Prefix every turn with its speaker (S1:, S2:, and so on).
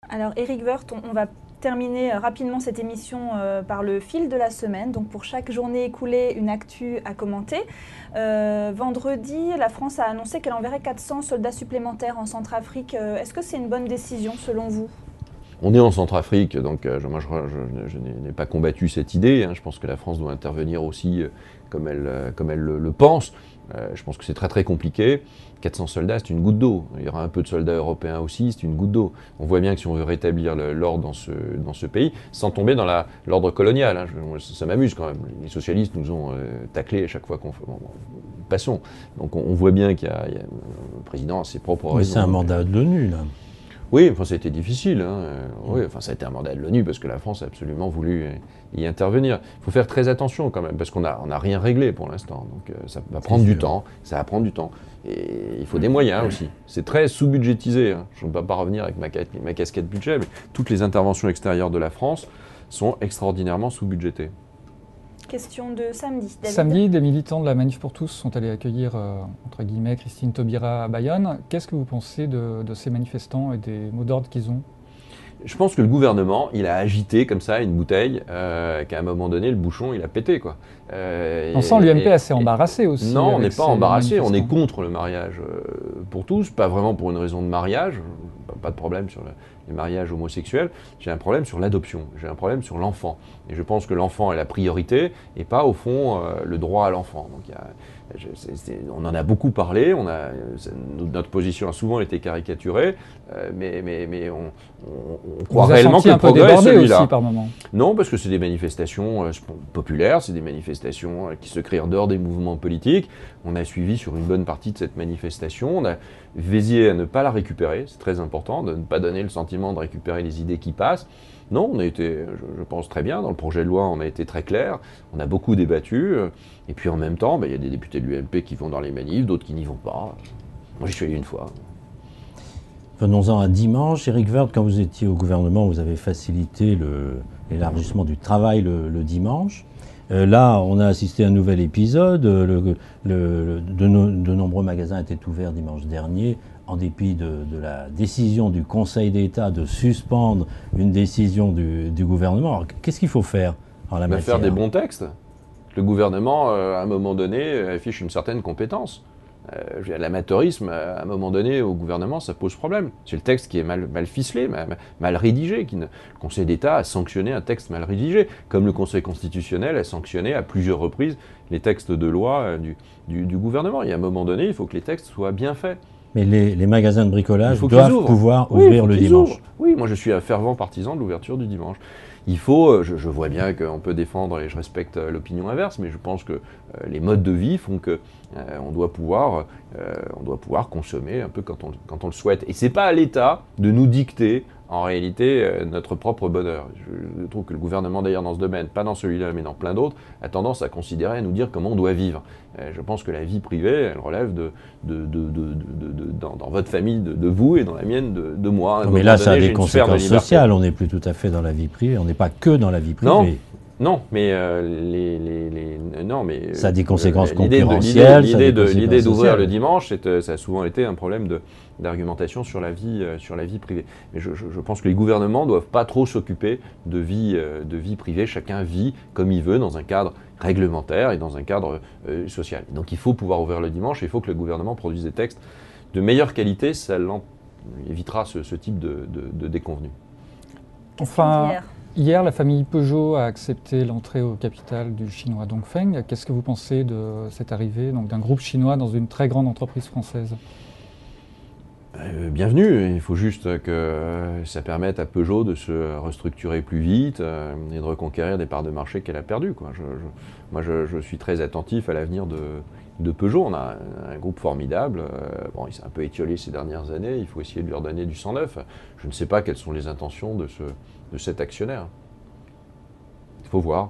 S1: Alors Éric Woerth, on va terminer rapidement cette émission par le fil de la semaine. Donc pour chaque journée écoulée, une actu à commenter. Vendredi, la France a annoncé qu'elle enverrait 400 soldats supplémentaires en Centrafrique. Est-ce que c'est une bonne décision selon vous?
S2: On est en Centrafrique, donc je n'ai pas combattu cette idée. Je pense que la France doit intervenir aussi comme elle le pense. Je pense que c'est très très compliqué. 400 soldats, c'est une goutte d'eau. Il y aura un peu de soldats européens aussi, c'est une goutte d'eau. On voit bien que si on veut rétablir l'ordre dans ce pays, sans tomber dans l'ordre colonial, ça m'amuse quand même. Les socialistes nous ont taclés à chaque fois qu'on fait. Bon, passons. Donc on voit bien le président a ses propres raisons.
S3: Mais c'est un mandat de l'ONU, là.
S2: Oui, enfin, ça a été difficile. Oui, enfin, ça a été un mandat de l'ONU parce que la France a absolument voulu y intervenir. Il faut faire très attention quand même parce qu'on n'a rien réglé pour l'instant. Donc ça va prendre du temps. Ça va prendre du temps. Et il faut des moyens aussi. C'est très sous-budgétisé. Je ne peux pas revenir avec ma casquette budget, mais toutes les interventions extérieures de la France sont extraordinairement sous-budgétées.
S1: Question de samedi. David.
S4: Samedi, des militants de la Manif pour tous sont allés accueillir, entre guillemets, Christine Taubira à Bayonne. Qu'est-ce que vous pensez de ces manifestants et des mots d'ordre qu'ils ont?
S2: Je pense que le gouvernement, il a agité comme ça une bouteille, qu'à un moment donné, le bouchon, il a pété, quoi.
S4: On sent l'UMP assez embarrassé aussi.
S2: Non, on n'est pas embarrassé, on est contre le mariage pour tous, pas vraiment pour une raison de mariage, pas de problème sur les mariages homosexuels, j'ai un problème sur l'adoption, j'ai un problème sur l'enfant. Et je pense que l'enfant est la priorité et pas au fond le droit à l'enfant. Donc on en a beaucoup parlé, notre position a souvent été caricaturée, mais on croit réellement que le progrès est celui-là.
S4: Aussi par moment.
S2: Non, parce que c'est des manifestations populaires, c'est des manifestations qui se créent en dehors des mouvements politiques. On a suivi sur une bonne partie de cette manifestation, on a veillé à ne pas la récupérer, c'est très important, de ne pas donner le sentiment de récupérer les idées qui passent. Non, on a été, je pense, très bien. Dans le projet de loi, on a été très clair. On a beaucoup débattu. Et puis en même temps, il y a des députés de l'UMP qui vont dans les manifs, d'autres qui n'y vont pas. Moi, j'y suis allé une fois.
S3: Venons-en à dimanche. Éric Woerth, quand vous étiez au gouvernement, vous avez facilité l'élargissement du travail le dimanche. Là, on a assisté à un nouvel épisode. De nombreux magasins étaient ouverts dimanche dernier, en dépit de la décision du Conseil d'État de suspendre une décision du gouvernement. Alors, qu'est-ce qu'il faut faire en la matière?
S2: Faire des bons textes. Le gouvernement, à un moment donné, affiche une certaine compétence. L'amateurisme, à un moment donné, au gouvernement, ça pose problème. C'est le texte qui est mal ficelé, mal rédigé. Le Conseil d'État a sanctionné un texte mal rédigé, comme le Conseil constitutionnel a sanctionné à plusieurs reprises les textes de loi du gouvernement. Et à un moment donné, il faut que les textes soient bien faits.
S3: Mais les magasins de bricolage doivent pouvoir ouvrir le dimanche.
S2: Oui, moi je suis un fervent partisan de l'ouverture du dimanche. Il faut, je vois bien qu'on peut défendre et je respecte l'opinion inverse, mais je pense que les modes de vie font que on doit pouvoir consommer un peu quand on le souhaite. Et c'est pas à l'État de nous dicter en réalité notre propre bonheur. Je trouve que le gouvernement d'ailleurs dans ce domaine, pas dans celui-là mais dans plein d'autres, a tendance à considérer, à nous dire comment on doit vivre. Je pense que la vie privée, elle relève dans votre famille de vous et dans la mienne de moi.
S3: Mais là, ça a des conséquences sociales. On n'est plus tout à fait dans la vie privée. On n'est pas que dans la vie privée.
S2: Non, mais
S3: ça a des conséquences concurrentielles.
S2: L'idée d'ouvrir le dimanche, ça a souvent été un problème d'argumentation sur la vie privée. Mais je pense que les gouvernements ne doivent pas trop s'occuper de vie privée. Chacun vit comme il veut dans un cadre réglementaire et dans un cadre social. Donc il faut pouvoir ouvrir le dimanche et il faut que le gouvernement produise des textes de meilleure qualité. Ça évitera ce type de déconvenue.
S4: Enfin, hier, la famille Peugeot a accepté l'entrée au capital du chinois Dongfeng. Qu'est-ce que vous pensez de cette arrivée d'un groupe chinois dans une très grande entreprise française?
S2: Bienvenue, il faut juste que ça permette à Peugeot de se restructurer plus vite et de reconquérir des parts de marché qu'elle a perdues. Moi, je suis très attentif à l'avenir de Peugeot. On a un groupe formidable. Il s'est un peu étiolé ces dernières années. Il faut essayer de lui redonner du sang neuf. Je ne sais pas quelles sont les intentions de cet actionnaire. Il faut voir.